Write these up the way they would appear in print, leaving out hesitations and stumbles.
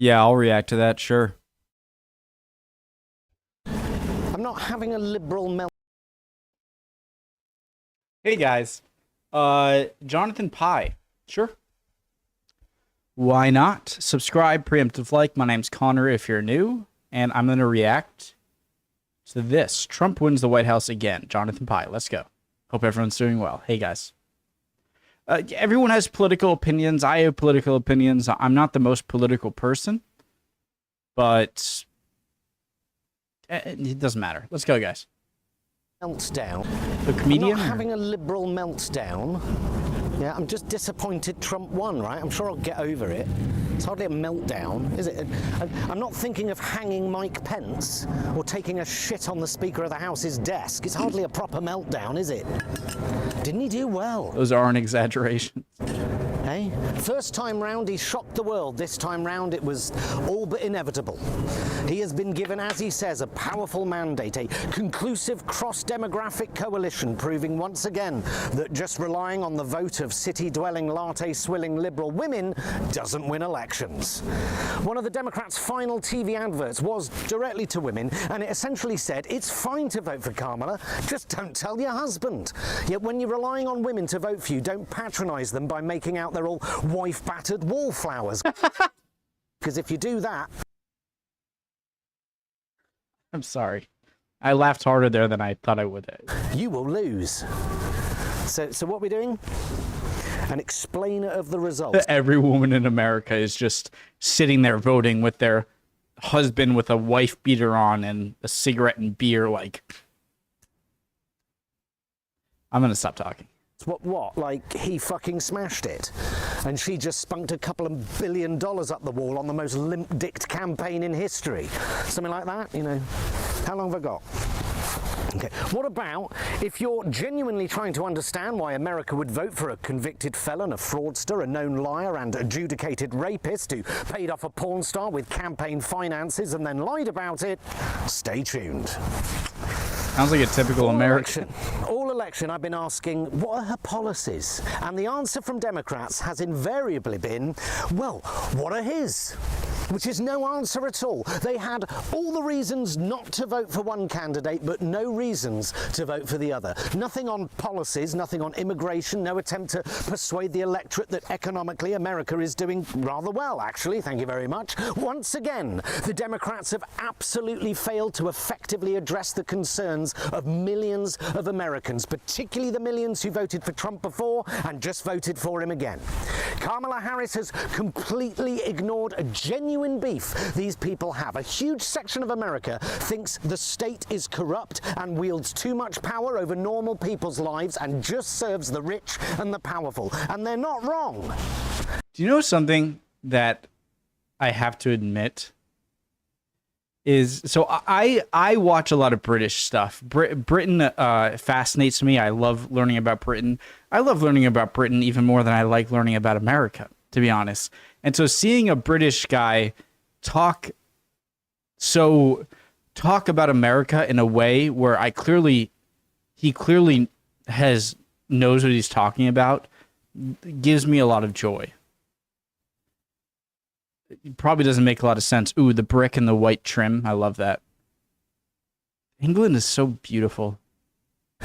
Yeah, I'll react to that, sure. I'm not having a liberal melt. Hey guys. Jonathan Pye. Sure. Why not? Subscribe, preemptive like. My name's Connor if you're new, and I'm going to react to this. Trump wins the White House again. Jonathan Pye. Let's go. Hope everyone's doing well. Hey guys. Everyone has political opinions. I have political opinions. I'm not the most political person, but it doesn't matter. Let's go, guys. Meltdown. The comedian? I'm not having a liberal meltdown. Yeah, I'm just disappointed Trump won, right? I'm sure I'll get over it. It's hardly a meltdown, is it? I'm not thinking of hanging Mike Pence or taking a shit on the Speaker of the House's desk. It's hardly a proper meltdown, is it? Didn't he do well? Those aren't exaggerations. Hey? First time round, he shocked the world. This time round, it was all but inevitable. He has been given, as he says, a powerful mandate, a conclusive cross-demographic coalition, proving once again that just relying on the vote of city-dwelling, latte-swilling liberal women doesn't win elections. One of the Democrats' final TV adverts was directly to women, and it essentially said, it's fine to vote for Kamala, just don't tell your husband. Yet when you're relying on women to vote for you, don't patronise them by making out they're all wife-battered wallflowers. Because if you do that... I'm sorry. I laughed harder there than I thought I would. You will lose. So what we're doing? An explainer of the results. Every woman in America is just sitting there voting with their husband with a wife beater on and a cigarette and beer, like... I'm gonna stop talking. What? Like, he fucking smashed it. And she just spunked a couple of $1 billion up the wall on the most limp-dicked campaign in history. Something like that, you know. How long have I got? Okay. What about if you're genuinely trying to understand why America would vote for a convicted felon, a fraudster, a known liar, and adjudicated rapist who paid off a porn star with campaign finances and then lied about it? Stay tuned. Sounds like a typical American. All election, I've been asking, what are her policies? And the answer from Democrats has invariably been, well, what are his? Which is no answer at all. They had all the reasons not to vote for one candidate, but no reasons to vote for the other. Nothing on policies, nothing on immigration, no attempt to persuade the electorate that economically America is doing rather well, actually. Thank you very much. Once again, the Democrats have absolutely failed to effectively address the concerns of millions of Americans, particularly the millions who voted for Trump before and just voted for him again. Kamala Harris has completely ignored a genuine beef these people have. A huge section of America thinks the state is corrupt and wields too much power over normal people's lives and just serves the rich and the powerful. And they're not wrong. Do you know something that I have to admit? Is so I watch a lot of British stuff. Britain fascinates me. I love learning about Britain. I love learning about Britain even more than I like learning about America, to be honest. And so seeing a British guy talk about America in a way where he clearly knows what he's talking about gives me a lot of joy. It probably doesn't make a lot of sense. Ooh, the brick and the white trim. I love that. England is so beautiful.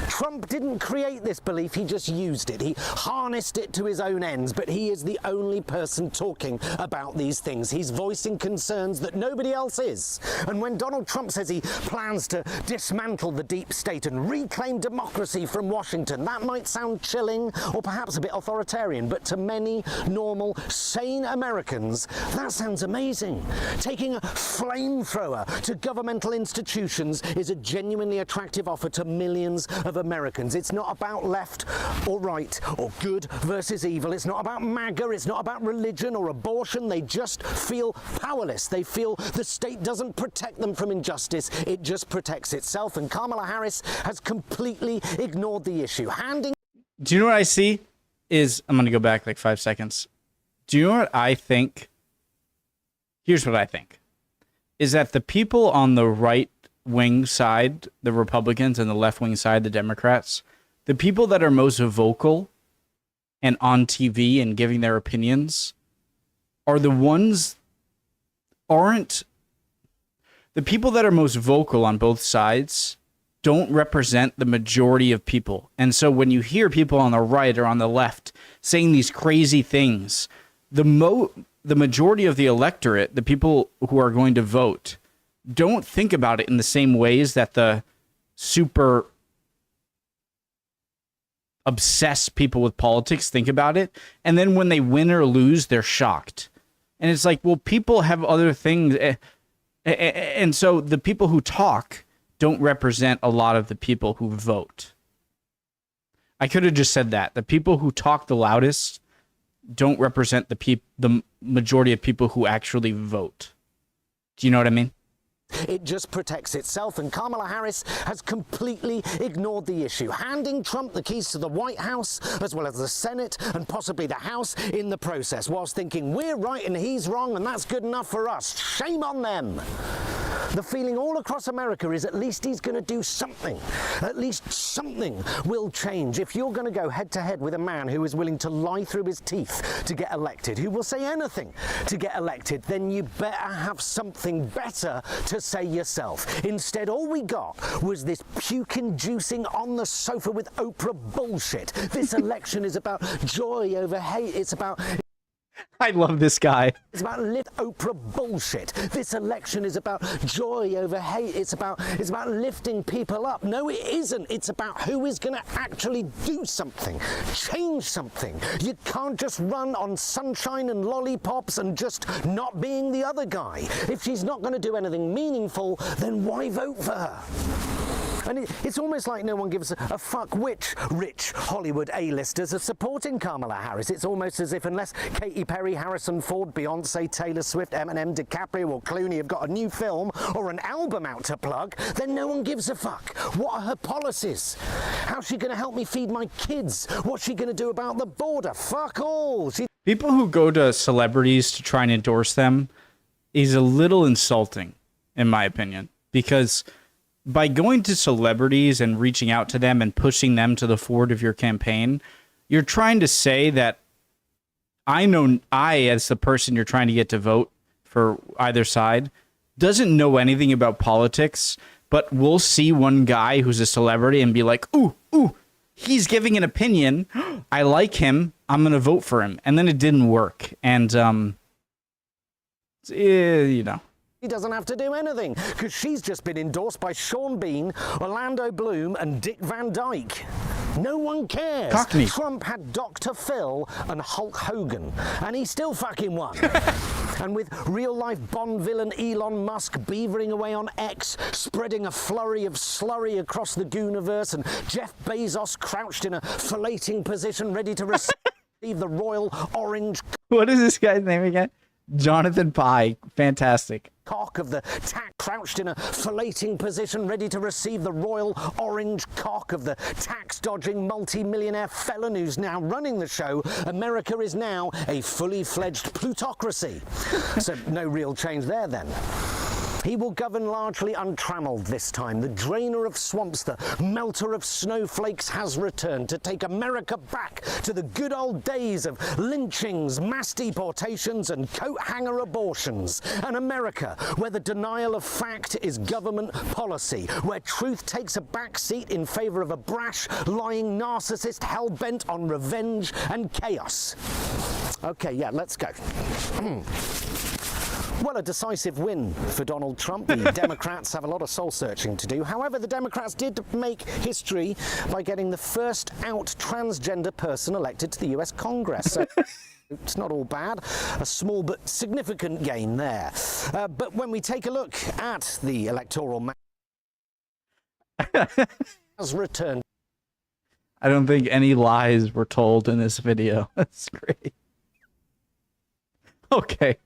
Trump didn't create this belief, he just used it. He harnessed it to his own ends, but he is the only person talking about these things. He's voicing concerns that nobody else is. And when Donald Trump says he plans to dismantle the deep state and reclaim democracy from Washington, that might sound chilling or perhaps a bit authoritarian, but to many normal, sane Americans, that sounds amazing. Taking a flamethrower to governmental institutions is a genuinely attractive offer to millions of Americans. It's not about left or right or good versus evil. It's not about MAGA. It's not about religion or abortion. They just feel powerless. They feel the state doesn't protect them from injustice. It just protects itself. And Kamala Harris has completely ignored the issue. Do you know what I see? I'm going to go back like 5 seconds. Do you know what I think? Here's what I think. Is that the people on the right wing side, the Republicans, and the left wing side, the Democrats, the people that are most vocal and on TV and giving their opinions are the ones aren't the people that are most vocal on both sides don't represent the majority of people. And so when you hear people on the right or on the left saying these crazy things, the majority of the electorate, the people who are going to vote, don't think about it in the same ways that the super obsessed people with politics think about it. And then when they win or lose, they're shocked. And it's like, well, people have other things. And so the people who talk don't represent a lot of the people who vote. I could have just said that. The people who talk the loudest don't represent the majority of people who actually vote. Do you know what I mean? It just protects itself, and Kamala Harris has completely ignored the issue, handing Trump the keys to the White House, as well as the Senate, and possibly the House in the process, whilst thinking we're right and he's wrong, and that's good enough for us. Shame on them. The feeling all across America is at least he's going to do something. At least something will change. If you're going to go head-to-head with a man who is willing to lie through his teeth to get elected, who will say anything to get elected, then you better have something better to say yourself. Instead, all we got was this puke-inducing on the sofa with Oprah bullshit. This election is about joy over hate. It's about... I love this guy. It's about Oprah bullshit. This election is about joy over hate. It's about lifting people up. No, it isn't. It's about who is going to actually do something, change something. You can't just run on sunshine and lollipops and just not being the other guy. If she's not going to do anything meaningful, then why vote for her? And it's almost like no one gives a fuck which rich Hollywood A-listers are supporting Kamala Harris. It's almost as if unless Katy Perry, Harrison Ford, Beyonce, Taylor Swift, Eminem, DiCaprio or Clooney have got a new film or an album out to plug, then no one gives a fuck. What are her policies? How's she going to help me feed my kids? What's she going to do about the border? Fuck all. People who go to celebrities to try and endorse them is a little insulting, in my opinion, because by going to celebrities and reaching out to them and pushing them to the forward of your campaign, you're trying to say that I, as the person you're trying to get to vote for either side, doesn't know anything about politics, but we'll see one guy who's a celebrity and be like, ooh, he's giving an opinion. I like him. I'm going to vote for him. And then it didn't work. And, you know. He doesn't have to do anything, because she's just been endorsed by Sean Bean, Orlando Bloom, and Dick Van Dyke. No one cares. Cockney. Trump had Dr. Phil and Hulk Hogan, and he still fucking won. And with real-life Bond villain Elon Musk beavering away on X, spreading a flurry of slurry across the Gooniverse, and Jeff Bezos crouched in a filleting position ready to receive the royal orange... What is this guy's name again? Jonathan Pye. Fantastic. Cock of the tax, crouched in a filleting position ready to receive the royal orange cock of the tax-dodging multi-millionaire felon who's now running the show. America is now a fully fledged plutocracy. So no real change there then. He will govern largely untrammeled this time. The drainer of swamps, the melter of snowflakes has returned to take America back to the good old days of lynchings, mass deportations and coat hanger abortions. An America where the denial of fact is government policy, where truth takes a back seat in favor of a brash, lying narcissist hell-bent on revenge and chaos. Okay, yeah, let's go. Well, a decisive win for Donald Trump. The Democrats have a lot of soul-searching to do. However, the Democrats did make history by getting the first out transgender person elected to the US Congress. So it's not all bad. A small but significant gain there. But when we take a look at the electoral map, has returned. I don't think any lies were told in this video. That's great. Okay.